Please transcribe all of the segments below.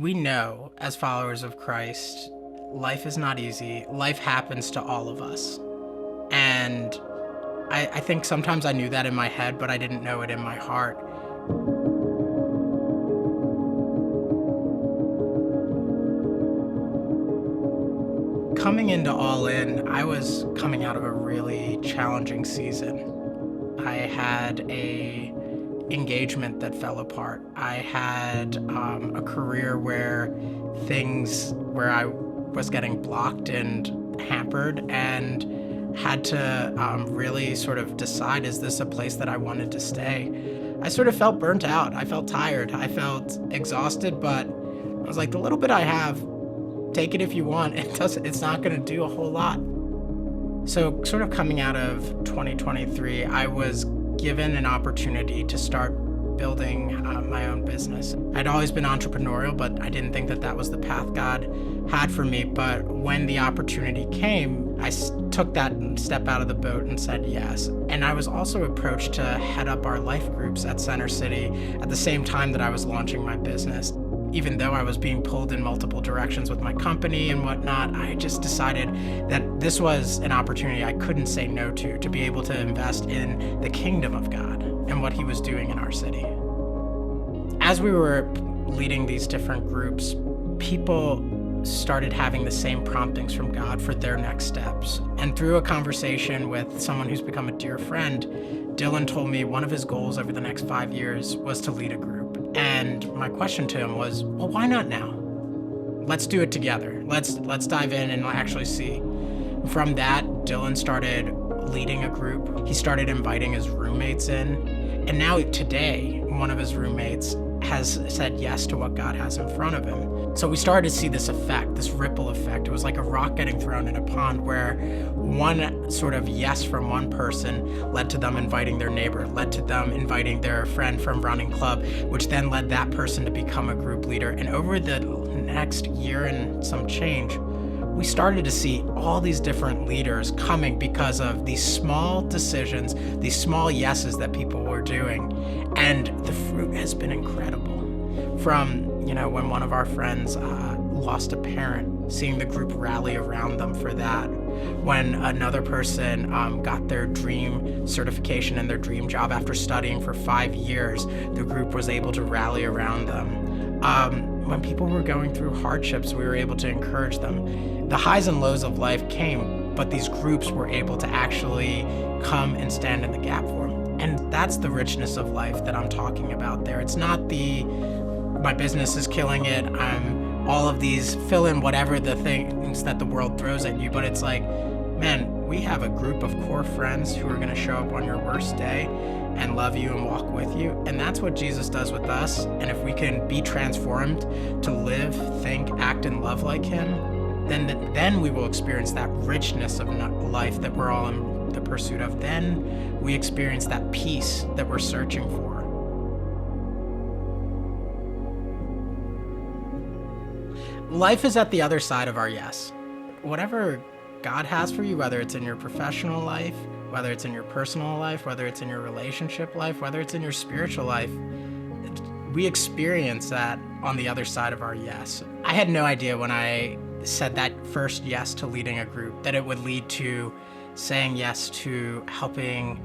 We know as followers of Christ, life is not easy. Life happens to all of us. And I think sometimes I knew that in my head, but I didn't know it in my heart. Coming into All In, I was coming out of a really challenging season. I had a engagement that fell apart. I had a career where I was getting blocked and hampered, and had to really sort of decide, is this a place that I wanted to stay? I sort of felt burnt out. I felt tired. I felt exhausted, but I was like, the little bit I have, take it if you want. It's not going to do a whole lot. So sort of coming out of 2023, I was given an opportunity to start building my own business. I'd always been entrepreneurial, but I didn't think that that was the path God had for me. But when the opportunity came, I took that step out of the boat and said yes. And I was also approached to head up our life groups at Center City at the same time that I was launching my business. Even though I was being pulled in multiple directions with my company and whatnot, I just decided that this was an opportunity I couldn't say no to be able to invest in the kingdom of God and what he was doing in our city. As we were leading these different groups, people started having the same promptings from God for their next steps. And through a conversation with someone who's become a dear friend, Dylan told me one of his goals over the next 5 years was to lead a group. And my question to him was, well, why not now? Let's do it together. Let's dive in and actually see. From that, Dylan started leading a group. He started inviting his roommates in. And now today, one of his roommates has said yes to what God has in front of him. So we started to see this effect, this ripple effect. It was like a rock getting thrown in a pond, where one sort of yes from one person led to them inviting their neighbor, led to them inviting their friend from running club, which then led that person to become a group leader. And over the next year and some change, we started to see all these different leaders coming because of these small decisions, these small yeses that people were doing. And the fruit has been incredible. From, when one of our friends lost a parent, seeing the group rally around them for that. When another person got their dream certification and their dream job after studying for 5 years, the group was able to rally around them. When people were going through hardships, we were able to encourage them. The highs and lows of life came, but these groups were able to actually come and stand in the gap for them. And that's the richness of life that I'm talking about there. It's not my business is killing it, I'm all of these, fill in whatever the things that the world throws at you, but it's like, man, we have a group of core friends who are going to show up on your worst day and love you and walk with you. And that's what Jesus does with us. And if we can be transformed to live, think, act, and love like him, then we will experience that richness of life that we're all in the pursuit of. Then we experience that peace that we're searching for. Life is at the other side of our yes. Whatever God has for you, whether it's in your professional life, whether it's in your personal life, whether it's in your relationship life, whether it's in your spiritual life, we experience that on the other side of our yes. I had no idea when I said that first yes to leading a group that it would lead to saying yes to helping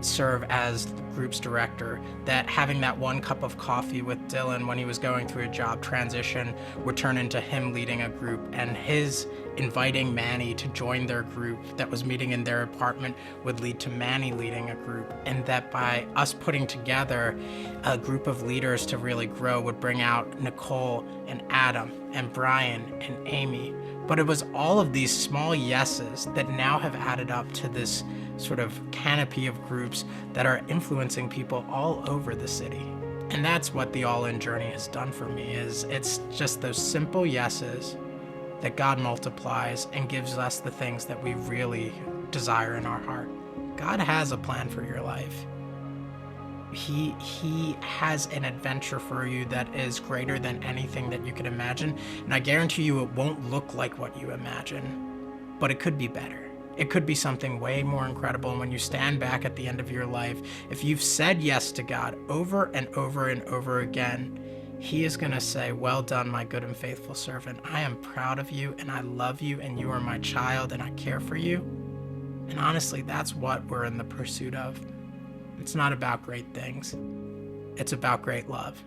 serve as the group's director, that having that one cup of coffee with Dylan when he was going through a job transition would turn into him leading a group, and his inviting Manny to join their group that was meeting in their apartment would lead to Manny leading a group, and that by us putting together a group of leaders to really grow would bring out Nicole and Adam and Brian and Amy. But it was all of these small yeses that now have added up to this sort of canopy of groups that are influencing people all over the city. And that's what the All In journey has done for me, is it's just those simple yeses that God multiplies and gives us the things that we really desire in our heart. God has a plan for your life. He has an adventure for you that is greater than anything that you could imagine. And I guarantee you it won't look like what you imagine, but it could be better. It could be something way more incredible. And when you stand back at the end of your life, if you've said yes to God over and over and over again, He is going to say, "Well done, my good and faithful servant. I am proud of you, and I love you, and you are my child, and I care for you." And honestly, that's what we're in the pursuit of. It's not about great things. It's about great love.